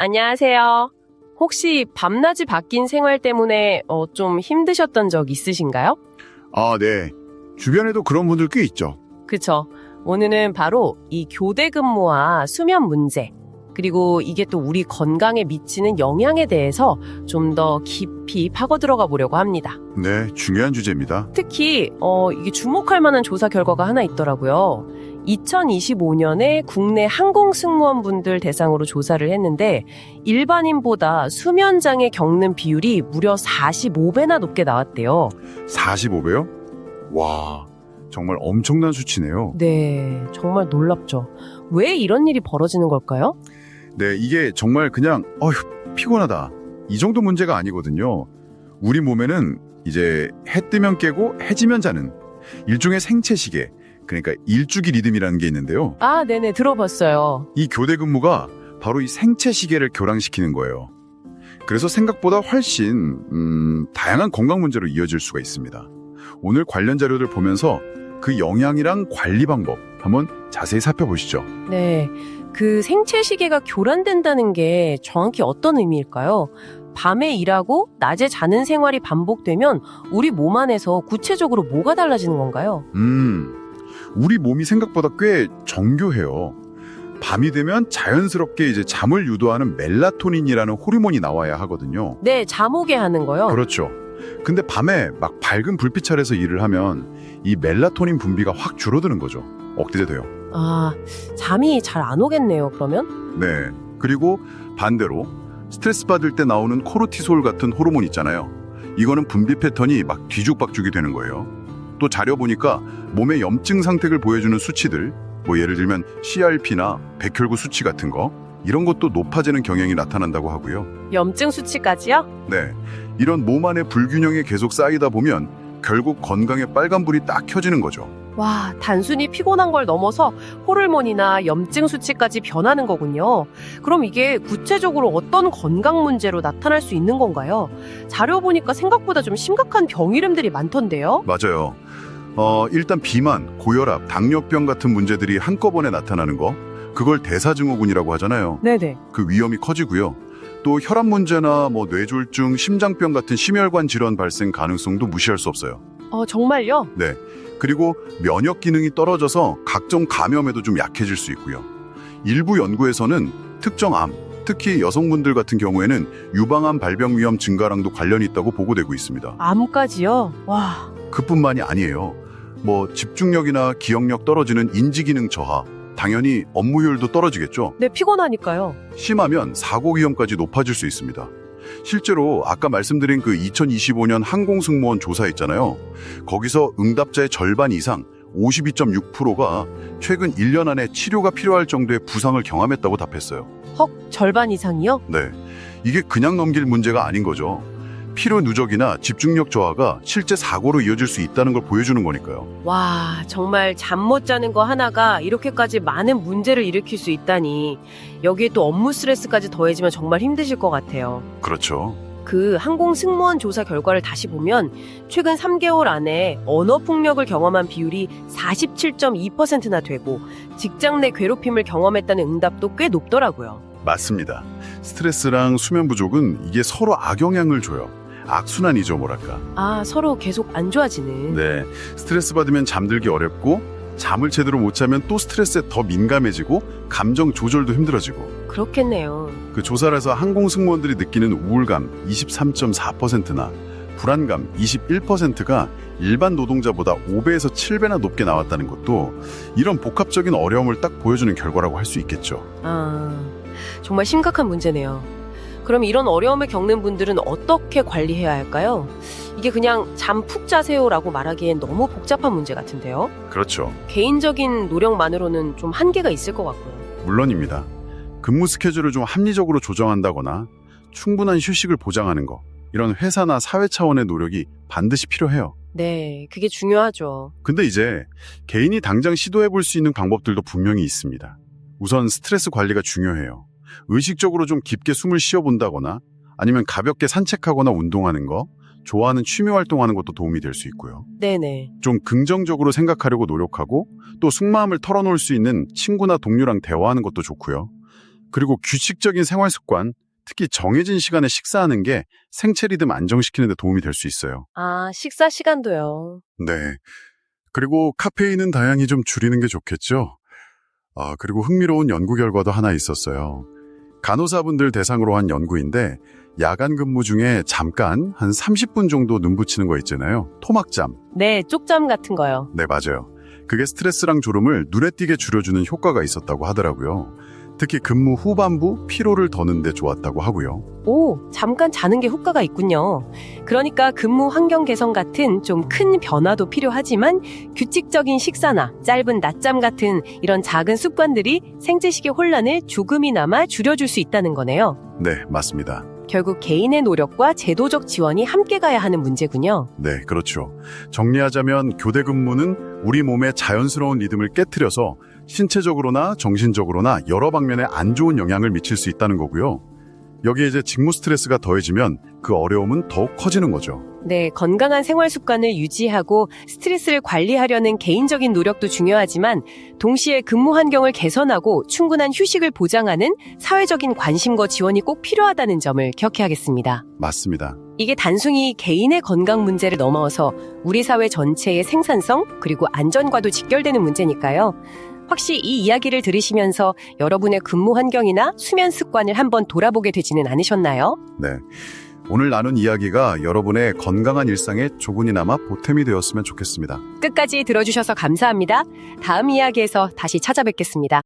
안녕하세요. 혹시 밤낮이 바뀐 생활 때문에 좀 힘드셨던 적 있으신가요? 아, 네. 주변에도 그런 분들 꽤 있죠. 그쵸. 오늘은 바로 이 교대 근무와 수면 문제, 그리고 이게 또 우리 건강에 미치는 영향에 대해서 좀 더 깊이 파고 들어가 보려고 합니다. 네, 중요한 주제입니다. 특히 이게 주목할 만한 조사 결과가 하나 있더라고요. 2025년에 국내 항공승무원분들 대상으로 조사를 했는데 일반인보다 수면장애 겪는 비율이 무려 45배나 높게 나왔대요. 45배요? 와, 정말 엄청난 수치네요. 네, 정말 놀랍죠. 왜 이런 일이 벌어지는 걸까요? 네, 이게 정말 그냥 피곤하다. 이 정도 문제가 아니거든요. 우리 몸에는 이제 해 뜨면 깨고 해지면 자는 일종의 생체 시계, 그러니까 일주기 리듬이라는 게 있는데요. 아, 네네, 들어봤어요. 이 교대 근무가 바로 이 생체 시계를 교란시키는 거예요. 그래서 생각보다 훨씬 다양한 건강 문제로 이어질 수가 있습니다. 오늘 관련 자료들 보면서 그 영향이랑 관리 방법 한번 자세히 살펴보시죠. 네, 그 생체 시계가 교란된다는 게 정확히 어떤 의미일까요? 밤에 일하고 낮에 자는 생활이 반복되면 우리 몸 안에서 구체적으로 뭐가 달라지는 건가요? 우리 몸이 생각보다 꽤 정교해요. 밤이 되면 자연스럽게 이제 잠을 유도하는 멜라토닌이라는 호르몬이 나와야 하거든요. 네, 잠 오게 하는 거요. 그렇죠. 근데 밤에 막 밝은 불빛 아래서 일을 하면 이 멜라토닌 분비가 확 줄어드는 거죠. 억제돼요. 아, 잠이 잘 안 오겠네요, 그러면? 네. 그리고 반대로 스트레스 받을 때 나오는 코르티솔 같은 호르몬 있잖아요. 이거는 분비 패턴이 막 뒤죽박죽이 되는 거예요. 또 자료 보니까 몸의 염증 상태를 보여주는 수치들, 뭐 예를 들면 CRP나 백혈구 수치 같은 거, 이런 것도 높아지는 경향이 나타난다고 하고요. 염증 수치까지요? 네. 이런 몸 안의 불균형이 계속 쌓이다 보면 결국 건강에 빨간불이 딱 켜지는 거죠. 와, 단순히 피곤한 걸 넘어서 호르몬이나 염증 수치까지 변하는 거군요. 그럼 이게 구체적으로 어떤 건강 문제로 나타날 수 있는 건가요? 자료 보니까 생각보다 좀 심각한 병 이름들이 많던데요? 맞아요. 일단 비만, 고혈압, 당뇨병 같은 문제들이 한꺼번에 나타나는 거, 그걸 대사증후군이라고 하잖아요. 네네. 그 위험이 커지고요. 또 혈압 문제나 뭐 뇌졸중, 심장병 같은 심혈관 질환 발생 가능성도 무시할 수 없어요. 정말요? 네. 그리고 면역 기능이 떨어져서 각종 감염에도 좀 약해질 수 있고요. 일부 연구에서는 특정 암, 특히 여성분들 같은 경우에는 유방암 발병 위험 증가랑도 관련이 있다고 보고되고 있습니다. 암까지요? 와. 그뿐만이 아니에요. 뭐 집중력이나 기억력 떨어지는 인지기능 저하, 당연히 업무효율도 떨어지겠죠. 네, 피곤하니까요. 심하면 사고 위험까지 높아질 수 있습니다. 실제로 아까 말씀드린 그 2025년 항공승무원 조사 있잖아요. 거기서 응답자의 절반 이상 52.6%가 최근 1년 안에 치료가 필요할 정도의 부상을 경험했다고 답했어요. 헉, 절반 이상이요? 네, 이게 그냥 넘길 문제가 아닌 거죠. 피로 누적이나 집중력 저하가 실제 사고로 이어질 수 있다는 걸 보여주는 거니까요. 와, 정말 잠 못 자는 거 하나가 이렇게까지 많은 문제를 일으킬 수 있다니. 여기에 또 업무 스트레스까지 더해지면 정말 힘드실 것 같아요. 그렇죠. 그 항공 승무원 조사 결과를 다시 보면 최근 3개월 안에 언어 폭력을 경험한 비율이 47.2%나 되고 직장 내 괴롭힘을 경험했다는 응답도 꽤 높더라고요. 맞습니다. 스트레스랑 수면 부족은 이게 서로 악영향을 줘요. 악순환이죠, 뭐랄까. 아, 서로 계속 안 좋아지는. 네, 스트레스 받으면 잠들기 어렵고 잠을 제대로 못 자면 또 스트레스에 더 민감해지고 감정 조절도 힘들어지고. 그렇겠네요. 그 조사를 해서 항공승무원들이 느끼는 우울감 23.4%나 불안감 21%가 일반 노동자보다 5배에서 7배나 높게 나왔다는 것도 이런 복합적인 어려움을 딱 보여주는 결과라고 할 수 있겠죠. 아, 정말 심각한 문제네요. 그럼 이런 어려움을 겪는 분들은 어떻게 관리해야 할까요? 이게 그냥 잠 푹 자세요라고 말하기엔 너무 복잡한 문제 같은데요. 그렇죠. 개인적인 노력만으로는 좀 한계가 있을 것 같고요. 물론입니다. 근무 스케줄을 좀 합리적으로 조정한다거나 충분한 휴식을 보장하는 거, 이런 회사나 사회 차원의 노력이 반드시 필요해요. 네, 그게 중요하죠. 근데 이제 개인이 당장 시도해 볼 수 있는 방법들도 분명히 있습니다. 우선 스트레스 관리가 중요해요. 의식적으로 좀 깊게 숨을 쉬어본다거나 아니면 가볍게 산책하거나 운동하는 거, 좋아하는 취미 활동하는 것도 도움이 될 수 있고요. 네네. 좀 긍정적으로 생각하려고 노력하고 또 속마음을 털어놓을 수 있는 친구나 동료랑 대화하는 것도 좋고요. 그리고 규칙적인 생활 습관, 특히 정해진 시간에 식사하는 게 생체 리듬 안정시키는 데 도움이 될 수 있어요. 아, 식사 시간도요. 네. 그리고 카페인은 다양히 좀 줄이는 게 좋겠죠. 그리고 흥미로운 연구 결과도 하나 있었어요. 간호사분들 대상으로 한 연구인데 야간 근무 중에 잠깐 한 30분 정도 눈 붙이는 거 있잖아요. 토막잠. 네, 쪽잠 같은 거요. 네, 맞아요. 그게 스트레스랑 졸음을 눈에 띄게 줄여주는 효과가 있었다고 하더라고요. 특히 근무 후반부 피로를 더는 데 좋았다고 하고요. 오, 잠깐 자는 게 효과가 있군요. 그러니까 근무 환경 개선 같은 좀 큰 변화도 필요하지만 규칙적인 식사나 짧은 낮잠 같은 이런 작은 습관들이 생체식의 혼란을 조금이나마 줄여줄 수 있다는 거네요. 네, 맞습니다. 결국 개인의 노력과 제도적 지원이 함께 가야 하는 문제군요. 네, 그렇죠. 정리하자면 교대 근무는 우리 몸의 자연스러운 리듬을 깨트려서 신체적으로나 정신적으로나 여러 방면에 안 좋은 영향을 미칠 수 있다는 거고요. 여기에 이제 직무 스트레스가 더해지면 그 어려움은 더욱 커지는 거죠. 네, 건강한 생활 습관을 유지하고 스트레스를 관리하려는 개인적인 노력도 중요하지만 동시에 근무 환경을 개선하고 충분한 휴식을 보장하는 사회적인 관심과 지원이 꼭 필요하다는 점을 기억해야겠습니다. 맞습니다. 이게 단순히 개인의 건강 문제를 넘어서 우리 사회 전체의 생산성 그리고 안전과도 직결되는 문제니까요. 혹시 이 이야기를 들으시면서 여러분의 근무 환경이나 수면 습관을 한번 돌아보게 되지는 않으셨나요? 네. 오늘 나눈 이야기가 여러분의 건강한 일상에 조금이나마 보탬이 되었으면 좋겠습니다. 끝까지 들어주셔서 감사합니다. 다음 이야기에서 다시 찾아뵙겠습니다.